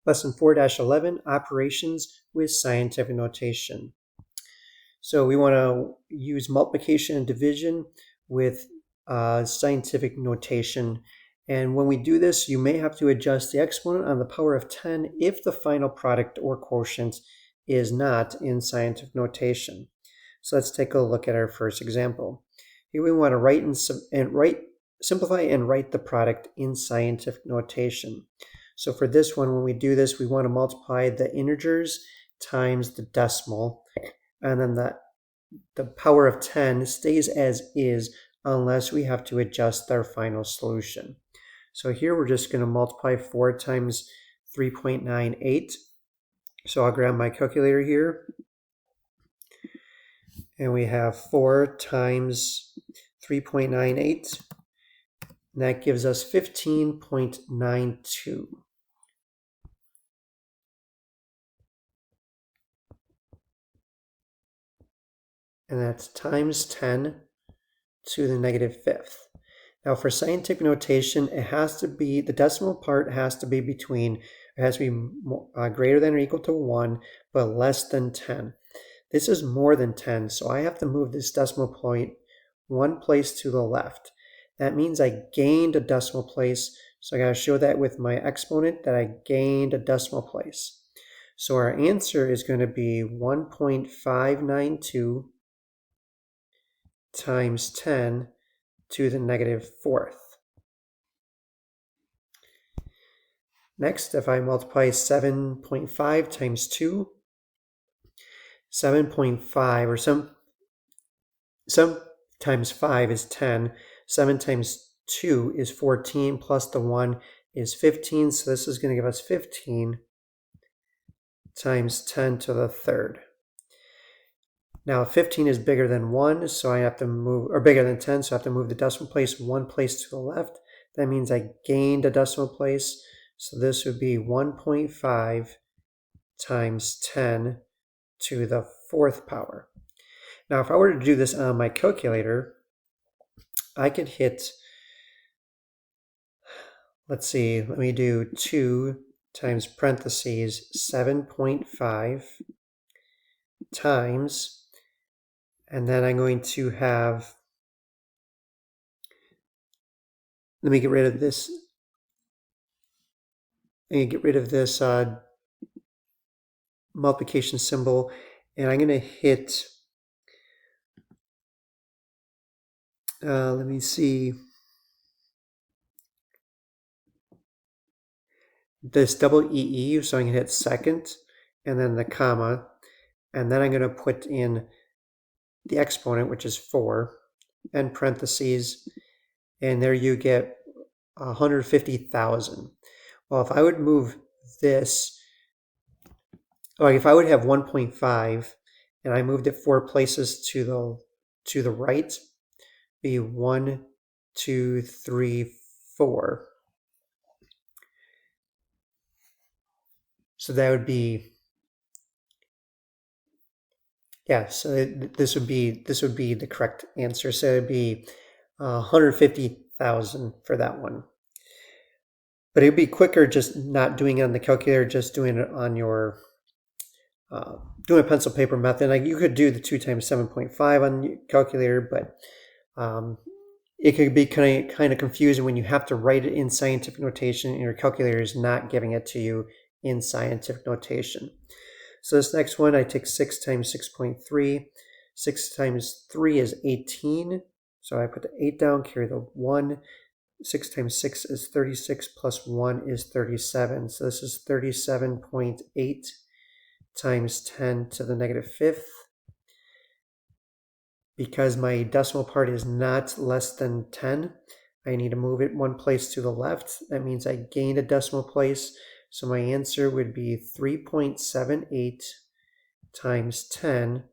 Lesson 4-11, Operations with Scientific Notation. So we want to use multiplication and division with scientific notation. And when we do this, you may have to adjust the exponent on the power of 10 if the final product or quotient is not in scientific notation. So let's take a look at our first example. Here we want to simplify and write the product in scientific notation. So for this one, when we do this, we want to multiply the integers times the decimal, and then the power of 10 stays as is unless we have to adjust our final solution. So here we're just going to multiply 4 times 3.98. So I'll grab my calculator here. And we have 4 times 3.98. And that gives us 15.92. And that's times 10 to the negative fifth. Now for scientific notation, it has to be, the decimal part has to be greater than or equal to 1, but less than 10. This is more than 10, so I have to move this decimal point 1 place to the left. That means I gained a decimal place, so I got to show that with my exponent that I gained a decimal place. So our answer is going to be 1.592 times 10 to the negative fourth. Next, if I multiply 7.5 times 2, 7.5, or some times 5 is 10, 7 times 2 is 14, plus the 1 is 15, so this is going to give us 15 times 10 to the third. Now 15 is bigger than 1, so I have to move, or bigger than 10, so I have to move the decimal place 1 place to the left. That means I gained a decimal place, so this would be 1.5 times 10 to the fourth power. Now if I were to do this on my calculator, I could hit, let's see, let me do 2 times parentheses 7.5 times, and then I'm going to have, let me get rid of this. I'm going to get rid of this multiplication symbol, and I'm going to hit, let me see, this double EE, so I'm going to hit second, and then the comma, and then I'm going to put in the exponent, which is 4, and parentheses, and there you get 150,000. Well, if I would move this, or if I would have 1.5 and I moved it 4 places to the right, be 1, 2, 3, 4. So that would be, yeah, so this would be the correct answer. So it would be 150,000 for that one. But it would be quicker just not doing it on the calculator, just doing it on your, doing a pencil paper method. Like you could do the 2 times 7.5 on your calculator, but it could be kind of confusing when you have to write it in scientific notation and your calculator is not giving it to you in scientific notation. So this next one, I take 6 times 6.3. 6 times 3 is 18. So I put the 8 down, carry the 1. 6 times 6 is 36, plus 1 is 37. So this is 37.8 times 10 to the negative fifth. Because my decimal part is not less than 10, I need to move it 1 place to the left. That means I gained a decimal place. So my answer would be 3.78 times 10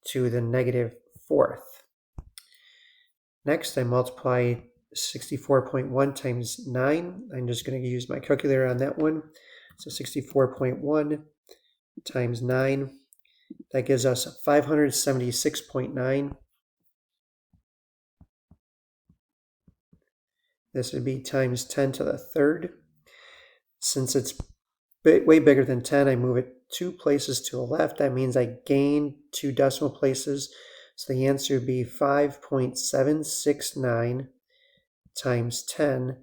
to the negative fourth. Next, I multiply 64.1 times 9. I'm just going to use my calculator on that one. So 64.1 times 9. That gives us 576.9. This would be times 10 to the third. Since it's way bigger than 10, I move it 2 places to the left. That means I gain 2 decimal places. So the answer would be 5.769 times 10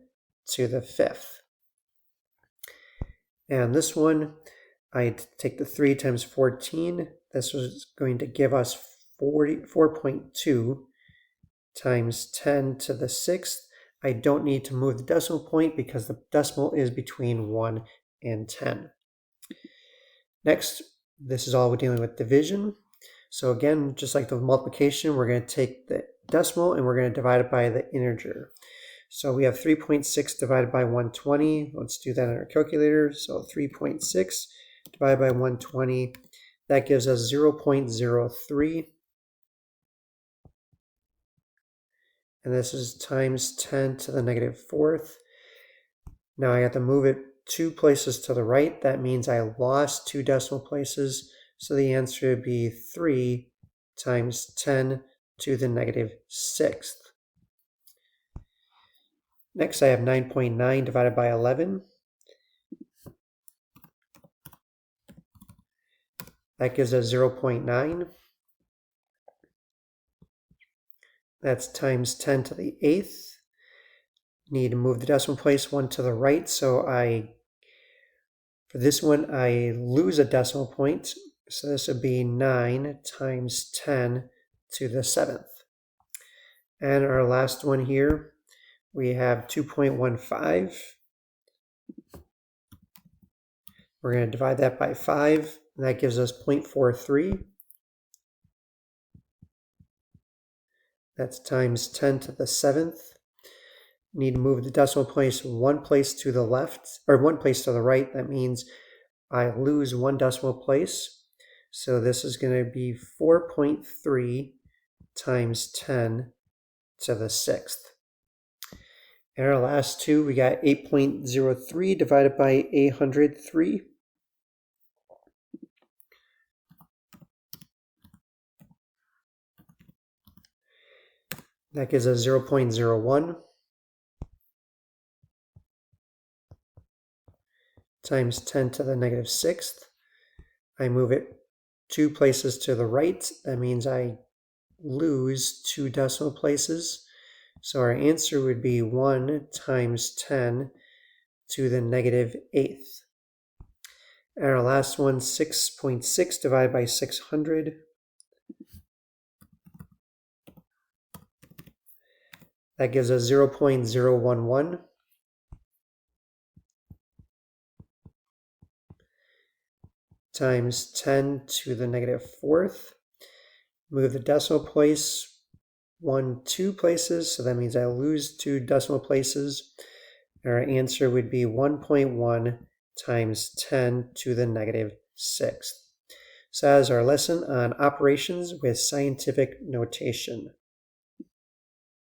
to the 5th. And this one, I take the 3 times 14. This was going to give us 4.2 times 10 to the 6th. I don't need to move the decimal point because the decimal is between 1 and 10. Next, this is all we're dealing with division. So again, just like the multiplication, we're going to take the decimal and we're going to divide it by the integer. So we have 3.6 divided by 120. Let's do that on our calculator. So 3.6 divided by 120, that gives us 0.03. And this is times 10 to the negative 4th. Now I have to move it 2 places to the right. That means I lost 2 decimal places. So the answer would be 3 times 10 to the negative 6th. Next, I have 9.9 divided by 11. That gives us 0.9. That's times 10 to the 8th. Need to move the decimal place 1 to the right. So for this one, I lose a decimal point. So this would be 9 times 10 to the 7th. And our last one here, we have 2.15. We're going to divide that by 5, and that gives us 0.43. That's times 10 to the 7th. Need to move the decimal place 1 place to the left, or 1 place to the right. That means I lose 1 decimal place. So this is going to be 4.3 times 10 to the 6th. And our last two, we got 8.03 divided by 803. That gives us 0.01 times 10 to the negative 6th. I move it 2 places to the right. That means I lose 2 decimal places. So our answer would be 1 times 10 to the negative 8th. And our last one, 6.6 divided by 600. That gives us 0.011. Times 10 to the negative 4th. Move the decimal place 2 places, so that means I lose 2 decimal places. Our answer would be 1.1 times 10 to the negative 6th. So that is our lesson on operations with scientific notation.